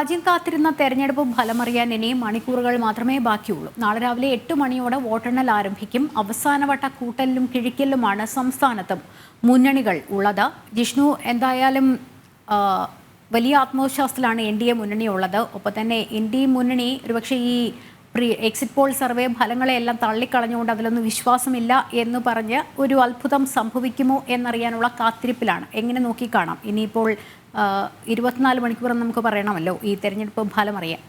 രാജ്യം കാത്തിരുന്ന തെരഞ്ഞെടുപ്പ് ഫലമറിയാൻ ഇനിയും മണിക്കൂറുകൾ മാത്രമേ ബാക്കിയുള്ളൂ. നാളെ രാവിലെ 8 മണിയോടെ വോട്ടെണ്ണൽ ആരംഭിക്കും. അവസാനവട്ട കൂട്ടലിലും കിഴിക്കലിലുമാണ് സംസ്ഥാനത്തും മുന്നണികൾ ഉള്ളത്. ജിഷ്ണു, എന്തായാലും വലിയ ആത്മവിശ്വാസത്തിലാണ് NDA മുന്നണി ഉള്ളത്. ഒപ്പം തന്നെ NDA മുന്നണി ഒരുപക്ഷെ ഈ എക്സിറ്റ് പോൾ സർവേ ഫലങ്ങളെയെല്ലാം തള്ളിക്കളഞ്ഞുകൊണ്ട് അതിലൊന്നും വിശ്വാസമില്ല എന്ന് പറഞ്ഞ് ഒരു അത്ഭുതം സംഭവിക്കുമോ എന്നറിയാനുള്ള കാത്തിരിപ്പിലാണ്. എങ്ങനെ നോക്കിക്കാണാം ഇനിയിപ്പോൾ 24 മണിക്കൂർ നമുക്ക് പറയണമല്ലോ ഈ തെരഞ്ഞെടുപ്പ് ഫലം അറിയാൻ?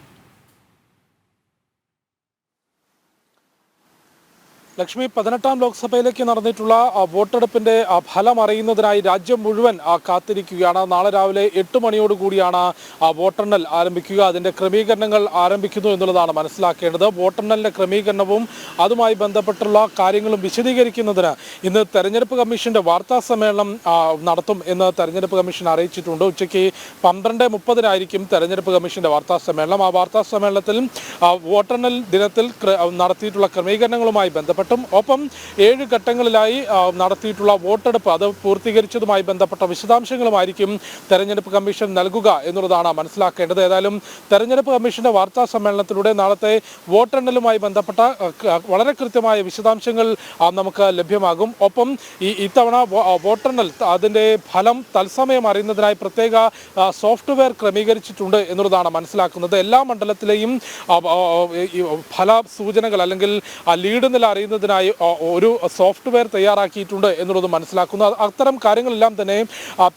ലക്ഷ്മി, 18ാം ലോക്സഭയിലേക്ക് നടന്നിട്ടുള്ള വോട്ടെടുപ്പിന്റെ ഫലം അറിയുന്നതിനായി രാജ്യം മുഴുവൻ കാത്തിരിക്കുകയാണ്. നാളെ രാവിലെ 8 മണിയോടുകൂടിയാണ് വോട്ടെണ്ണൽ ആരംഭിക്കുക. അതിന്റെ ക്രമീകരണങ്ങൾ ആരംഭിക്കുന്നു എന്നുള്ളതാണ് മനസ്സിലാക്കേണ്ടത്. വോട്ടെണ്ണലിന്റെ ക്രമീകരണവും അതുമായി ബന്ധപ്പെട്ടുള്ള കാര്യങ്ങളും വിശദീകരിക്കുന്നതിന് ഇന്ന് തെരഞ്ഞെടുപ്പ് കമ്മീഷന്റെ വാർത്താ സമ്മേളനം നടത്തും എന്ന് തെരഞ്ഞെടുപ്പ് കമ്മീഷൻ അറിയിച്ചിട്ടുണ്ട്. ഉച്ചയ്ക്ക് 12:30 തെരഞ്ഞെടുപ്പ് കമ്മീഷന്റെ വാർത്താ സമ്മേളനം. ആ വാർത്താ സമ്മേളനത്തിൽ വോട്ടെണ്ണൽ ദിനത്തിൽ നടത്തിയിട്ടുള്ള ക്രമീകരണങ്ങളുമായി ബന്ധപ്പെട്ട് ഒപ്പം 7 ഘട്ടങ്ങളിലായി നടത്തിയിട്ടുള്ള വോട്ടെടുപ്പ് അത് പൂർത്തീകരിച്ചതുമായി ബന്ധപ്പെട്ട വിശദാംശങ്ങളുമായിരിക്കും തെരഞ്ഞെടുപ്പ് കമ്മീഷൻ നൽകുക എന്നുള്ളതാണ് മനസ്സിലാക്കേണ്ടത്. ഏതായാലും തെരഞ്ഞെടുപ്പ് കമ്മീഷന്റെ വാർത്താ സമ്മേളനത്തിലൂടെ നാളത്തെ വോട്ടെണ്ണലുമായി ബന്ധപ്പെട്ട വളരെ കൃത്യമായ വിശദാംശങ്ങൾ നമുക്ക് ലഭ്യമാകും. ഒപ്പം ഇത്തവണ വോട്ടെണ്ണൽ അതിന്റെ ഫലം തത്സമയം അറിയുന്നതിനായി പ്രത്യേക സോഫ്റ്റ്വെയർ ക്രമീകരിച്ചിട്ടുണ്ട് എന്നുള്ളതാണ് മനസ്സിലാക്കുന്നത്. എല്ലാ മണ്ഡലത്തിലെയും ഫല സൂചനകൾ അല്ലെങ്കിൽ ലീഡ് നില അറിയുന്നതിനായി ഒരു സോഫ്റ്റ്വെയർ തയ്യാറാക്കിയിട്ടുണ്ട് എന്നുള്ളത് മനസ്സിലാക്കുന്നു. അത്തരം കാര്യങ്ങളെല്ലാം തന്നെ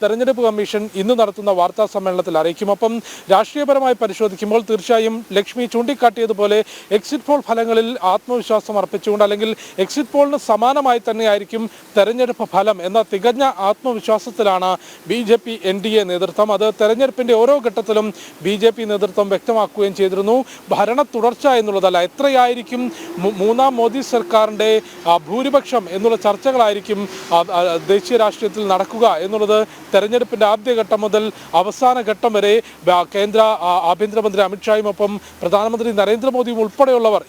തെരഞ്ഞെടുപ്പ് കമ്മീഷൻ ഇന്ന് നടത്തുന്ന വാർത്താ സമ്മേളനത്തിൽ അറിയിക്കും. അപ്പം രാഷ്ട്രീയപരമായി പരിശോധിക്കുമ്പോൾ തീർച്ചയായും ലക്ഷ്മി ചൂണ്ടിക്കാട്ടിയതുപോലെ എക്സിറ്റ് പോൾ ഫലങ്ങളിൽ ആത്മവിശ്വാസം അർപ്പിച്ചുകൊണ്ട് അല്ലെങ്കിൽ എക്സിറ്റ് പോളിന് സമാനമായി തന്നെയായിരിക്കും തെരഞ്ഞെടുപ്പ് ഫലം എന്ന തികഞ്ഞ ആത്മവിശ്വാസത്തിലാണ് BJP NDA നേതൃത്വം. അത് തെരഞ്ഞെടുപ്പിന്റെ ഓരോ ഘട്ടത്തിലും BJP നേതൃത്വം വ്യക്തമാക്കുകയും ചെയ്തിരുന്നു. ഭരണ തുടർച്ച എന്നുള്ളതല്ല, എത്രയായിരിക്കും മൂന്നാം മോദി സർക്കാരിൻ്റെ ഭൂരിപക്ഷം എന്നുള്ള ചർച്ചകളായിരിക്കും ദേശീയ രാഷ്ട്രീയത്തിൽ നടക്കുക എന്നുള്ളത് തെരഞ്ഞെടുപ്പിൻ്റെ ആദ്യഘട്ടം മുതൽ അവസാന ഘട്ടം വരെ കേന്ദ്ര ആഭ്യന്തരമന്ത്രി അമിത്ഷായും ഒപ്പം പ്രധാനമന്ത്രി നരേന്ദ്രമോദിയും ഉൾപ്പെടെയുള്ളവർ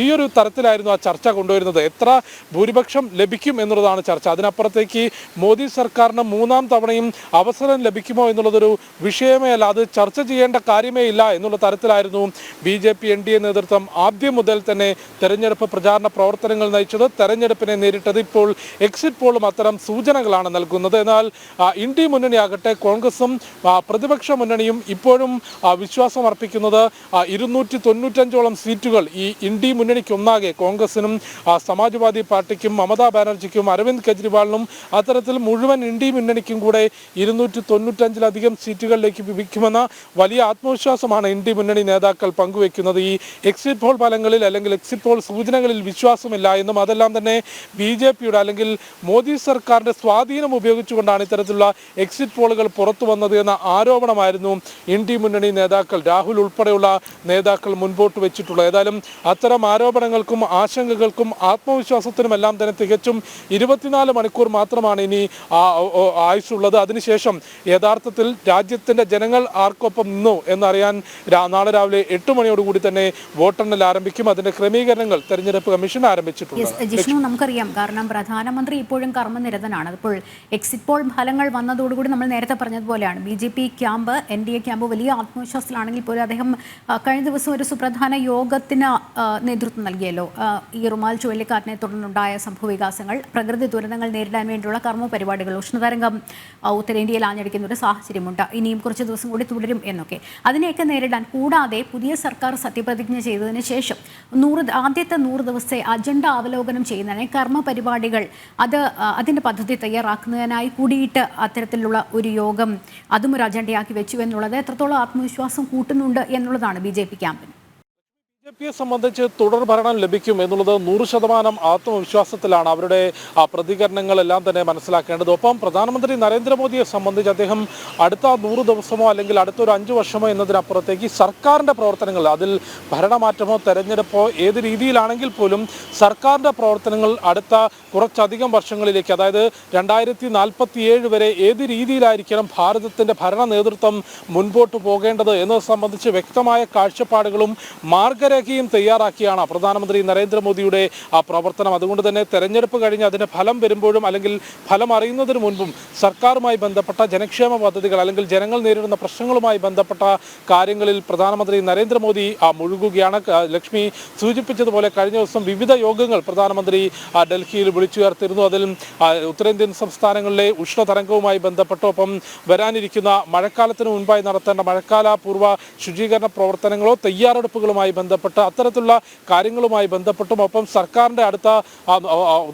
ഈ ഒരു തരത്തിലായിരുന്നു ആ ചർച്ച കൊണ്ടുവരുന്നത്. എത്ര ഭൂരിപക്ഷം ലഭിക്കും എന്നുള്ളതാണ് ചർച്ച. അതിനപ്പുറത്തേക്ക് മോദി സർക്കാരിന് മൂന്നാം തവണയും അവസരം ലഭിക്കുമോ എന്നുള്ളതൊരു വിഷയമേ അല്ല, അത് ചർച്ച ചെയ്യേണ്ട കാര്യമേ ഇല്ല എന്നുള്ള തരത്തിലായിരുന്നു BJP NDA നേതൃത്വം ആദ്യം മുതൽ തന്നെ തെരഞ്ഞെടുപ്പ് പ്രചാരണ പ്രവർത്തനങ്ങൾ നയിച്ചത്. തെരഞ്ഞെടുപ്പിനെ നേരിട്ടത് ഇപ്പോൾ എക്സിറ്റ് പോളും അത്തരം സൂചനകളാണ് നൽകുന്നത്. എന്നാൽ ഇന്ത്യ മുന്നണിയാകട്ടെ കോൺഗ്രസും പ്രതിപക്ഷ മുന്നണിയും ഇപ്പോഴും വിശ്വാസം അർപ്പിക്കുന്നത് 295ഓളം സീറ്റുകൾ ഈ ഇന്ത്യ മുന്നണിക്ക് ഒന്നാകെ കോൺഗ്രസിനും സമാജ്വാദി പാർട്ടിക്കും മമതാ ബാനർജിക്കും അരവിന്ദ് കെജ്രിവാളിനും അത്തരത്തിൽ മുഴുവൻ ഇന്ത്യ മുന്നണിക്കും കൂടെ 295ലധികം സീറ്റുകളിലേക്ക് ലഭിക്കുമെന്ന വലിയ ആത്മവിശ്വാസമാണ് ഇന്ത്യ മുന്നണി നേതാക്കൾ പങ്കുവെക്കുന്നത്. ഈ എക്സിറ്റ് പോൾ ഫലങ്ങളിൽ അല്ലെങ്കിൽ എക്സിറ്റ് പോൾ സൂചനകളിൽ വിശ്വാസമില്ല എന്നും അതെല്ലാം തന്നെ BJPയുടെ അല്ലെങ്കിൽ മോദി സർക്കാരിന്റെ സ്വാധീനം ഉപയോഗിച്ചുകൊണ്ടാണ് ഇത്തരത്തിലുള്ള എക്സിറ്റ് പോളുകൾ പുറത്തു വന്നത് എന്ന ആരോപണമായിരുന്നു ഇന്ത്യ മുന്നണി നേതാക്കൾ രാഹുൽ ഉൾപ്പെടെയുള്ള നേതാക്കൾ മുൻപോട്ട് വെച്ചിട്ടുള്ളത്. ഏതായാലും അത്തരം ആരോപണങ്ങൾക്കും ആശങ്കകൾക്കും ആത്മവിശ്വാസത്തിനുമെല്ലാം തന്നെ തികച്ചും 24 മണിക്കൂർ മാത്രമാണ് ഇനി ആയുസുള്ളത്. അതിനുശേഷം യഥാർത്ഥത്തിൽ രാജ്യത്തിന്റെ ജനങ്ങൾ ആർക്കൊപ്പം നിന്നു എന്നറിയാൻ നാളെ രാവിലെ 8 മണിയോടുകൂടി തന്നെ വോട്ടെണ്ണൽ ആരംഭിക്കും. അതിന്റെ ക്രമീകരണങ്ങൾ തെരഞ്ഞെടുപ്പ് കമ്മീഷൻ ആരംഭിച്ചിട്ടുണ്ട്. ജിഷ്ണു, നമുക്കറിയാം, കാരണം പ്രധാനമന്ത്രി ഇപ്പോഴും കർമ്മനിരതനാണ്. ഇപ്പോൾ എക്സിറ്റ് പോൾ ഫലങ്ങൾ വന്നതോടുകൂടി നമ്മൾ നേരത്തെ പറഞ്ഞതുപോലെയാണ് BJP ക്യാമ്പ് NDA ക്യാമ്പ് വലിയ ആത്മവിശ്വാസത്തിലാണെങ്കിൽ പോലും അദ്ദേഹം കഴിഞ്ഞ ദിവസം ഒരു സുപ്രധാന യോഗത്തിന് നേതൃത്വം നൽകിയല്ലോ. ഈ റുമാൽ ചുഴലിക്കാറ്റിനെ തുടർന്നുണ്ടായ സംഭവവികാസങ്ങൾ, പ്രകൃതി ദുരന്തങ്ങൾ നേരിടാൻ വേണ്ടിയുള്ള കർമ്മ പരിപാടികൾ, ഉഷ്ണതരംഗം ഉത്തരേന്ത്യയിൽ ആഞ്ഞടിക്കുന്ന ഒരു സാഹചര്യമുണ്ട്, ഇനിയും കുറച്ച് ദിവസം കൂടി തുടരും എന്നൊക്കെ. അതിനെയൊക്കെ നേരിടാൻ കൂടാതെ പുതിയ സർക്കാർ സത്യപ്രതിജ്ഞ ചെയ്തതിന് ശേഷം ആദ്യത്തെ 100 ദിവസത്തെ അജണ്ട അവലോകനം ചെയ്യുന്നതിന് കർമ്മ പരിപാടികൾ അതിൻ്റെ പദ്ധതി തയ്യാറാക്കുന്നതിനായി കൂടിയിട്ട് അത്തരത്തിലുള്ള ഒരു യോഗം അതും ഒരു അജണ്ടയാക്കി വെച്ചു എന്നുള്ളത് എത്രത്തോളം ആത്മവിശ്വാസം കൂട്ടുന്നുണ്ട് എന്നുള്ളതാണ് BJP ക്യാമ്പിന്. BJPയെ സംബന്ധിച്ച് തുടർ ഭരണം ലഭിക്കും എന്നുള്ളത് 100% ആത്മവിശ്വാസത്തിലാണ്. അവരുടെ പ്രതികരണങ്ങളെല്ലാം തന്നെ മനസ്സിലാക്കേണ്ടത്. ഒപ്പം പ്രധാനമന്ത്രി നരേന്ദ്രമോദിയെ സംബന്ധിച്ച് അദ്ദേഹം അടുത്ത 100 ദിവസമോ അല്ലെങ്കിൽ അടുത്തൊരു 5 വർഷമോ എന്നതിനപ്പുറത്തേക്ക് സർക്കാരിൻ്റെ പ്രവർത്തനങ്ങൾ, അതിൽ ഭരണമാറ്റമോ തെരഞ്ഞെടുപ്പോ ഏത് രീതിയിലാണെങ്കിൽ പോലും സർക്കാരിൻ്റെ പ്രവർത്തനങ്ങൾ അടുത്ത കുറച്ചധികം വർഷങ്ങളിലേക്ക്, അതായത് 2047 വരെ ഏത് രീതിയിലായിരിക്കണം ഭാരതത്തിൻ്റെ ഭരണ നേതൃത്വം മുൻപോട്ട് പോകേണ്ടത് എന്നത് സംബന്ധിച്ച് വ്യക്തമായ കാഴ്ചപ്പാടുകളും മാർഗ മാർഗരേഖയും തയ്യാറാക്കിയാണ് പ്രധാനമന്ത്രി നരേന്ദ്രമോദിയുടെ പ്രവർത്തനം. അതുകൊണ്ട് തന്നെ തെരഞ്ഞെടുപ്പ് കഴിഞ്ഞ് അതിന്റെ ഫലം വരുമ്പോഴും അല്ലെങ്കിൽ ഫലം അറിയുന്നതിന് മുൻപും സർക്കാരുമായി ബന്ധപ്പെട്ട ജനക്ഷേമ പദ്ധതികൾ അല്ലെങ്കിൽ ജനങ്ങൾ നേരിടുന്ന പ്രശ്നങ്ങളുമായി ബന്ധപ്പെട്ട കാര്യങ്ങളിൽ പ്രധാനമന്ത്രി നരേന്ദ്രമോദി മുഴുകുകയാണ്. ലക്ഷ്മി സൂചിപ്പിച്ചതുപോലെ കഴിഞ്ഞ ദിവസം വിവിധ യോഗങ്ങൾ പ്രധാനമന്ത്രി ഡൽഹിയിൽ വിളിച്ചു ചേർത്തിരുന്നു. അതിൽ ഉത്തരേന്ത്യൻ സംസ്ഥാനങ്ങളിലെ ഉഷ്ണതരംഗവുമായി ബന്ധപ്പെട്ട് ഒപ്പം വരാനിരിക്കുന്ന മഴക്കാലത്തിന് മുൻപായി നടത്തേണ്ട മഴക്കാല പൂർവ്വ ശുചീകരണ പ്രവർത്തനങ്ങളോ തയ്യാറെടുപ്പുകളുമായി ബന്ധപ്പെട്ട് അത്തരത്തിലുള്ള കാര്യങ്ങളുമായി ബന്ധപ്പെട്ടും ഒപ്പം സർക്കാരിൻ്റെ അടുത്ത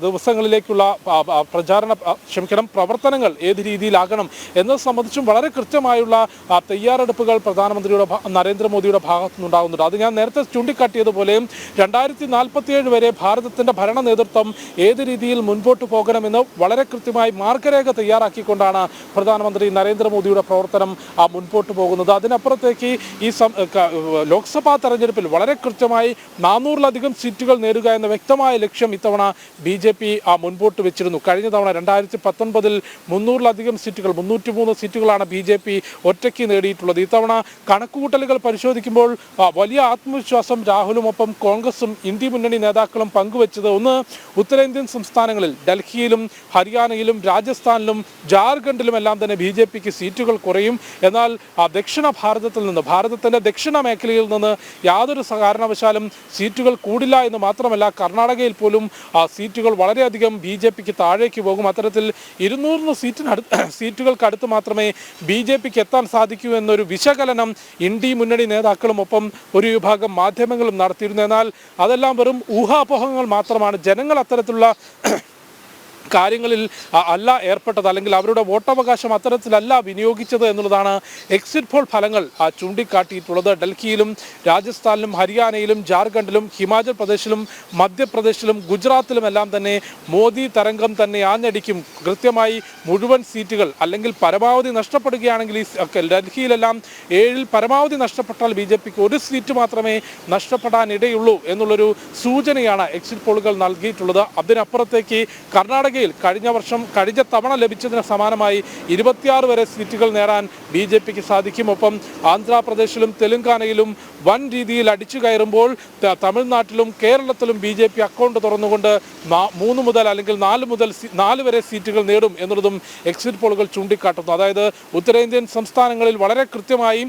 ദിവസങ്ങളിലേക്കുള്ള പ്രവർത്തനങ്ങൾ ഏത് രീതിയിലാകണം എന്നത് സംബന്ധിച്ചും വളരെ കൃത്യമായുള്ള തയ്യാറെടുപ്പുകൾ പ്രധാനമന്ത്രിയുടെ നരേന്ദ്രമോദിയുടെ ഭാഗത്തു നിന്നുണ്ടാകുന്നുണ്ട്. അത് ഞാൻ നേരത്തെ ചൂണ്ടിക്കാട്ടിയതുപോലെ 2047 വരെ ഭാരതത്തിൻ്റെ ഭരണ നേതൃത്വം ഏത് രീതിയിൽ മുൻപോട്ട് പോകണമെന്ന് വളരെ കൃത്യമായി മാർഗരേഖ തയ്യാറാക്കിക്കൊണ്ടാണ് പ്രധാനമന്ത്രി നരേന്ദ്രമോദിയുടെ പ്രവർത്തനം മുൻപോട്ട് പോകുന്നത്. അതിനപ്പുറത്തേക്ക് ഈ ലോക്സഭാ തെരഞ്ഞെടുപ്പിൽ വളരെ കൃത്യമായി 400-ലധികം സീറ്റുകൾ നേടുക എന്ന വ്യക്തമായ ലക്ഷ്യം ഇത്തവണ BJP മുൻപോട്ട് വെച്ചിരുന്നു. കഴിഞ്ഞ തവണ 2019-ൽ 300-ലധികം സീറ്റുകൾ 303 സീറ്റുകളാണ് BJP ഒറ്റയ്ക്ക് നേടിയിട്ടുള്ളത്. ഇത്തവണ കണക്കുകൂട്ടലുകൾ പരിശോധിക്കുമ്പോൾ വലിയ ആത്മവിശ്വാസം രാഹുലും ഒപ്പം കോൺഗ്രസും ഇന്ത്യ മുന്നണി നേതാക്കളും പങ്കുവച്ചത് ഒന്ന്, ഉത്തരേന്ത്യൻ സംസ്ഥാനങ്ങളിൽ ഡൽഹിയിലും ഹരിയാനയിലും രാജസ്ഥാനിലും ജാർഖണ്ഡിലും എല്ലാം തന്നെ BJPക്ക് സീറ്റുകൾ കുറയും. എന്നാൽ ദക്ഷിണ ഭാരതത്തിൽ നിന്ന് ഭാരതത്തിൻ്റെ ദക്ഷിണ മേഖലയിൽ നിന്ന് യാതൊരു കാരണവശാലും സീറ്റുകൾ കൂടില്ല എന്ന് മാത്രമല്ല കർണാടകയിൽ പോലും സീറ്റുകൾ വളരെയധികം BJPക്ക് താഴേക്ക് പോകും. അത്തരത്തിൽ 200 സീറ്റുകൾക്കടുത്ത് മാത്രമേ BJPക്ക് എത്താൻ സാധിക്കൂ എന്നൊരു വിശകലനം ഇന്ത്യ മുന്നണി നേതാക്കളും ഒപ്പം ഒരു വിഭാഗം മാധ്യമങ്ങളും നടത്തിയിരുന്നു. എന്നാൽ അതെല്ലാം വെറും ഊഹാപോഹങ്ങൾ മാത്രമാണ്. ജനങ്ങൾ അത്തരത്തിലുള്ള കാര്യങ്ങളിൽ അല്ല ഏർപ്പെട്ടത്, അല്ലെങ്കിൽ അവരുടെ വോട്ടവകാശം അത്തരത്തിലല്ല വിനിയോഗിച്ചത് എന്നുള്ളതാണ് എക്സിറ്റ് പോൾ ഫലങ്ങൾ ചൂണ്ടിക്കാട്ടിയിട്ടുള്ളത്. ഡൽഹിയിലും രാജസ്ഥാനിലും ഹരിയാനയിലും ജാർഖണ്ഡിലും ഹിമാചൽ പ്രദേശിലും മധ്യപ്രദേശിലും ഗുജറാത്തിലുമെല്ലാം തന്നെ മോദി തരംഗം തന്നെ ആഞ്ഞടിക്കും. കൃത്യമായി മുഴുവൻ സീറ്റുകൾ അല്ലെങ്കിൽ പരമാവധി നഷ്ടപ്പെടുകയാണെങ്കിൽ ഡൽഹിയിലെല്ലാം 7-ൽ പരമാവധി നഷ്ടപ്പെട്ടാൽ BJPക്ക് 1 സീറ്റ് മാത്രമേ നഷ്ടപ്പെടാനിടയുള്ളൂ എന്നുള്ളൊരു സൂചനയാണ് എക്സിറ്റ് പോളുകൾ നൽകിയിട്ടുള്ളത്. അതിനപ്പുറത്തേക്ക് കർണാടക കഴിഞ്ഞ തവണ ലഭിച്ചതിന് സമാനമായി 26 വരെ സീറ്റുകൾ നേടാൻ BJPക്ക് സാധിക്കും. ഒപ്പം ആന്ധ്രാപ്രദേശിലും തെലങ്കാനയിലും വൻ രീതിയിൽ അടിച്ചു കയറുമ്പോൾ തമിഴ്നാട്ടിലും കേരളത്തിലും BJP അക്കൗണ്ട് തുറന്നുകൊണ്ട് 3 മുതൽ അല്ലെങ്കിൽ 4 വരെ സീറ്റുകൾ നേടും എന്നുള്ളതും എക്സിറ്റ് പോളുകൾ ചൂണ്ടിക്കാട്ടുന്നു. അതായത് ഉത്തരേന്ത്യൻ സംസ്ഥാനങ്ങളിൽ വളരെ കൃത്യമായി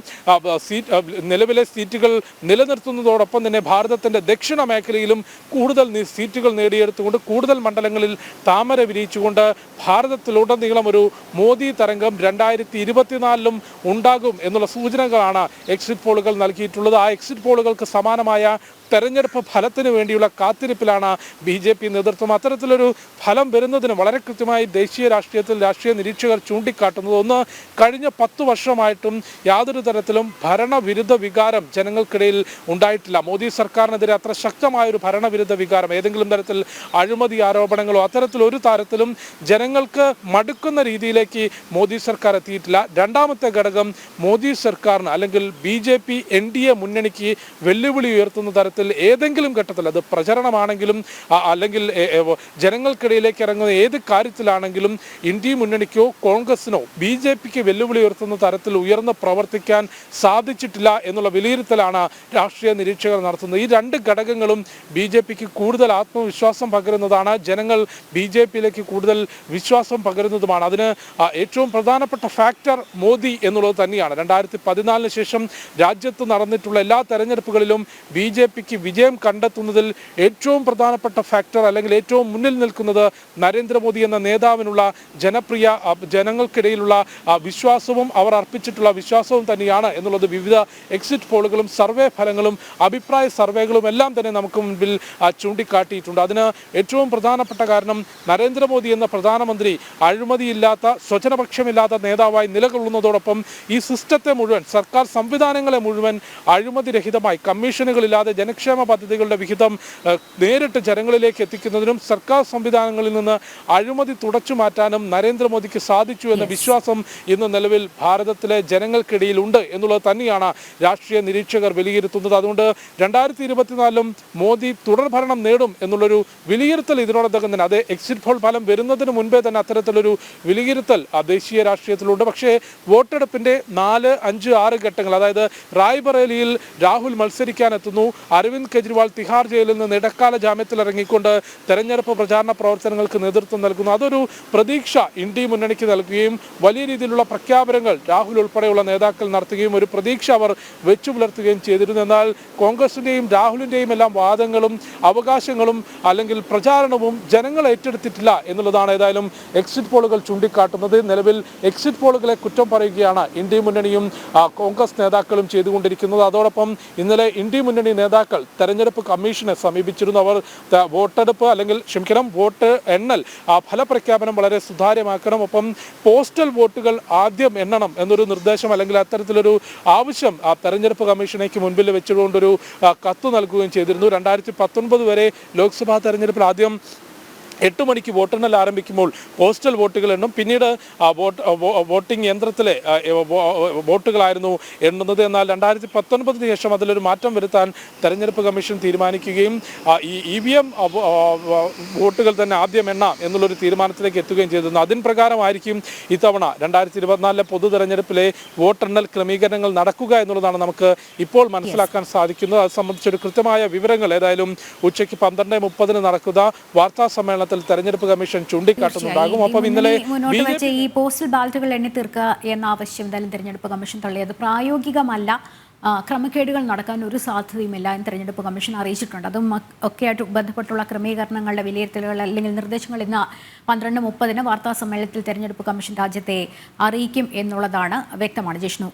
നിലവിലെ സീറ്റുകൾ നിലനിർത്തുന്നതോടൊപ്പം തന്നെ ഭാരതത്തിൻ്റെ ദക്ഷിണ മേഖലയിലും കൂടുതൽ സീറ്റുകൾ നേടിയെടുത്തുകൊണ്ട് കൂടുതൽ മണ്ഡലങ്ങളിൽ താമര വിരിയിച്ചുകൊണ്ട് ഭാരതത്തിലുടനീളം ഒരു മോദി തരംഗം 2024-ലും ഉണ്ടാകും എന്നുള്ള സൂചനകളാണ് എക്സിറ്റ് പോളുകൾ നൽകിയിട്ടുള്ളത്. ആ എക്സിറ്റ് പോളുകൾക്ക് സമാനമായ തെരഞ്ഞെടുപ്പ് ഫലത്തിന് വേണ്ടിയുള്ള കാത്തിരിപ്പിലാണ് BJP നേതൃത്വം. അത്തരത്തിലൊരു ഫലം വരുന്നതിന് വളരെ കൃത്യമായി ദേശീയ രാഷ്ട്രീയത്തിൽ രാഷ്ട്രീയ നിരീക്ഷകർ ചൂണ്ടിക്കാട്ടുന്നത് ഒന്ന്, കഴിഞ്ഞ 10 വർഷമായിട്ടും യാതൊരു തരത്തിലും ഭരണവിരുദ്ധ വികാരം ജനങ്ങൾക്കിടയിൽ ഉണ്ടായിട്ടില്ല. മോദി സർക്കാരിനെതിരെ അത്ര ശക്തമായൊരു ഭരണവിരുദ്ധ വികാരം, ഏതെങ്കിലും തരത്തിൽ അഴിമതി ആരോപണങ്ങളോ അത്തരത്തിലൊരു തരത്തിലും ജനങ്ങൾക്ക് മടുക്കുന്ന രീതിയിലേക്ക് മോദി സർക്കാർ എത്തിയിട്ടില്ല. രണ്ടാമത്തെ ഘടകം, മോദി സർക്കാരിന് അല്ലെങ്കിൽ BJP NDA മുന്നണിക്ക് വെല്ലുവിളി ഉയർത്തുന്ന തരത്തിൽ ഏതെങ്കിലും ഘട്ടത്തിൽ, അത് പ്രചരണമാണെങ്കിലും അല്ലെങ്കിൽ ജനങ്ങൾക്കിടയിലേക്ക് ഇറങ്ങുന്ന ഏത് കാര്യത്തിലാണെങ്കിലും ഇന്ത്യ മുന്നണിക്കോ കോൺഗ്രസിനോ BJPക്ക് വെല്ലുവിളി ഉയർത്തുന്ന തരത്തിൽ ഉയർന്ന് പ്രവർത്തിക്കാൻ സാധിച്ചിട്ടില്ല എന്നുള്ള വിലയിരുത്തലാണ് രാഷ്ട്രീയ നിരീക്ഷകർ നടത്തുന്നത്. ഈ രണ്ട് ഘടകങ്ങളും BJPക്ക് കൂടുതൽ ആത്മവിശ്വാസം പകരുന്നതാണ്. ജനങ്ങൾ BJPയിലേക്ക് കൂടുതൽ വിശ്വാസം പകരുന്നതുമാണ്. അതിന് ഏറ്റവും പ്രധാനപ്പെട്ട ഫാക്ടർ മോദി എന്നുള്ളത് തന്നെയാണ്. 2014 ശേഷം രാജ്യത്ത് നടന്നിട്ടുള്ള എല്ലാ തെരഞ്ഞെടുപ്പുകളിലും BJPക്ക് വിജയം കണ്ടെത്തുന്നതിൽ ഏറ്റവും പ്രധാനപ്പെട്ട ഫാക്ടർ അല്ലെങ്കിൽ ഏറ്റവും മുന്നിൽ നിൽക്കുന്നത് നരേന്ദ്രമോദി എന്ന നേതാവിനുള്ള ജനങ്ങൾക്കിടയിലുള്ള വിശ്വാസവും അവർ അർപ്പിച്ചിട്ടുള്ള വിശ്വാസവും തന്നെയാണ് എന്നുള്ളത് വിവിധ എക്സിറ്റ് പോളുകളും സർവേ ഫലങ്ങളും അഭിപ്രായ സർവേകളും എല്ലാം തന്നെ നമുക്ക് മുൻപിൽ ചൂണ്ടിക്കാട്ടിയിട്ടുണ്ട്. അതിന് ഏറ്റവും പ്രധാനപ്പെട്ട കാരണം നരേന്ദ്രമോദി എന്ന പ്രധാനമന്ത്രി അഴിമതിയില്ലാത്ത സ്വജനപക്ഷമില്ലാത്ത നേതാവായി നിലകൊള്ളുന്നതോടൊപ്പം ഈ സിസ്റ്റത്തെ മുഴുവൻ, സർക്കാർ സംവിധാനങ്ങളെ മുഴുവൻ അഴിമതിരഹിതമായി കമ്മീഷനുകളില്ലാതെ ജനക്ഷേമ പദ്ധതികളുടെ വിഹിതം നേരിട്ട് ജനങ്ങളിലേക്ക് എത്തിക്കുന്നതിനും സർക്കാർ സംവിധാനങ്ങളിൽ നിന്ന് അഴിമതി തുടച്ചു മാറ്റാനും നരേന്ദ്രമോദിക്ക് സാധിച്ചു എന്ന വിശ്വാസം ഇന്ന് നിലവിൽ ഭാരതത്തിലെ ജനങ്ങൾക്കിടയിൽ ഉണ്ട് എന്നുള്ളത് തന്നെയാണ് രാഷ്ട്രീയ നിരീക്ഷകർ വിലയിരുത്തുന്നത്. അതുകൊണ്ട് 2024-ലും മോദി തുടർഭരണം നേടും എന്നുള്ളൊരു വിലയിരുത്തൽ ഇതിനോടകം തന്നെ, അത് എക്സിറ്റ് പോൾ പോൾ ഫലം വരുന്നതിന് മുൻപേ തന്നെ അത്തരത്തിലൊരു വിലയിരുത്തൽ ദേശീയ രാഷ്ട്രീയത്തിലുണ്ട്. പക്ഷേ വോട്ടെടുപ്പിന്റെ 4, 5, 6 ഘട്ടങ്ങൾ, അതായത് റായ്ബറേലിയിൽ രാഹുൽ മത്സരിക്കാനെത്തുന്നു. അരവിന്ദ് കെജ്രിവാൾ തിഹാർ ജയിലിൽ നിന്ന് ഇടക്കാല ജാമ്യത്തിൽ ഇറങ്ങിക്കൊണ്ട് തെരഞ്ഞെടുപ്പ് പ്രചാരണ പ്രവർത്തനങ്ങൾക്ക് നേതൃത്വം നൽകുന്നു. അതൊരു പ്രതീക്ഷ ഇന്ത്യ മുന്നണിക്ക് നൽകുകയും വലിയ രീതിയിലുള്ള പ്രഖ്യാപനങ്ങൾ രാഹുൽ ഉൾപ്പെടെയുള്ള നേതാക്കൾ നടത്തുകയും ഒരു പ്രതീക്ഷ അവർ വെച്ചു പുലർത്തുകയും ചെയ്തിരുന്നു. എന്നാൽ കോൺഗ്രസിന്റെയും രാഹുലിന്റെയും എല്ലാം വാദങ്ങളും അവകാശങ്ങളും അല്ലെങ്കിൽ പ്രചാരണവും ജനങ്ങൾ ഏറ്റെടുത്തിട്ടില്ല എന്നുള്ളതാണ് ഏതായാലും എക്സിറ്റ് പോളുകൾ ചൂണ്ടിക്കാട്ടുന്നത്. നിലവിൽ എക്സിറ്റ് പോളുകളെ കുറ്റം പറയുകയാണ് ഇന്ത്യ മുന്നണിയും കോൺഗ്രസ് നേതാക്കളും ചെയ്തുകൊണ്ടിരിക്കുന്നത്. അതോടൊപ്പം ഇന്നലെ ഇന്ത്യ മുന്നണി നേതാക്കൾ തെരഞ്ഞെടുപ്പ് കമ്മീഷനെ സമീപിച്ചിരുന്നു. അവർ വോട്ട് എണ്ണൽ ഫലപ്രഖ്യാപനം വളരെ സുതാര്യമാക്കണം, ഒപ്പം പോസ്റ്റൽ വോട്ടുകൾ ആദ്യം എണ്ണണം എന്നൊരു നിർദ്ദേശം അല്ലെങ്കിൽ അത്തരത്തിലൊരു ആവശ്യം തെരഞ്ഞെടുപ്പ് കമ്മീഷനേക്ക് മുൻപിൽ വെച്ചുകൊണ്ടൊരു കത്ത് നൽകുകയും ചെയ്തിരുന്നു. 2019 വരെ ലോക്സഭാ തെരഞ്ഞെടുപ്പിൽ ആദ്യം 8 മണിക്ക് വോട്ടെണ്ണൽ ആരംഭിക്കുമ്പോൾ പോസ്റ്റൽ വോട്ടുകൾ എണ്ണും, പിന്നീട് വോട്ടിംഗ് യന്ത്രത്തിലെ വോട്ടുകളായിരുന്നു എണ്ണുന്നത്. എന്നാൽ 2019 ശേഷം അതിലൊരു മാറ്റം വരുത്താൻ തെരഞ്ഞെടുപ്പ് കമ്മീഷൻ തീരുമാനിക്കുകയും ഈ EVM വോട്ടുകൾ തന്നെ ആദ്യം എണ്ണാം എന്നുള്ളൊരു തീരുമാനത്തിലേക്ക് എത്തുകയും ചെയ്തിരുന്നു. അതിൻ പ്രകാരമായിരിക്കും ഇത്തവണ 2024 പൊതു തെരഞ്ഞെടുപ്പിലെ വോട്ടെണ്ണൽ ക്രമീകരണങ്ങൾ നടക്കുക എന്നുള്ളതാണ് നമുക്ക് ഇപ്പോൾ മനസ്സിലാക്കാൻ സാധിക്കുന്നത്. അത് സംബന്ധിച്ചൊരു കൃത്യമായ വിവരങ്ങൾ ഏതായാലും ഉച്ചയ്ക്ക് 12:30 നടക്കുന്ന വാർത്താ സമ്മേളനം തെരഞ്ഞെടുപ്പ് കമ്മീഷൻ ചൂണ്ടിക്കാട്ടുന്നുണ്ടാകും. ഒപ്പം ഇന്നലെ ഈ പോസ്റ്റൽ ബാലറ്റുകൾ എണ്ണി തീർക്കുക എന്ന ആവശ്യം എന്തായാലും തെരഞ്ഞെടുപ്പ് കമ്മീഷൻ തള്ളിയത് പ്രായോഗികമല്ല, ക്രമക്കേടുകൾ നടക്കാൻ ഒരു സാധ്യതയുമില്ല എന്ന് തെരഞ്ഞെടുപ്പ് കമ്മീഷൻ അറിയിച്ചിട്ടുണ്ട്. അതും ഒക്കെയായിട്ട് ബന്ധപ്പെട്ടുള്ള ക്രമീകരണങ്ങളുടെ വിലയിരുത്തലുകൾ അല്ലെങ്കിൽ നിർദ്ദേശങ്ങൾ ഇന്ന് 12:30 വാർത്താ സമ്മേളനത്തിൽ തെരഞ്ഞെടുപ്പ് കമ്മീഷൻ രാജ്യത്തെ അറിയിക്കും എന്നുള്ളതാണ് വ്യക്തമാണ്. ജിഷ്ണു.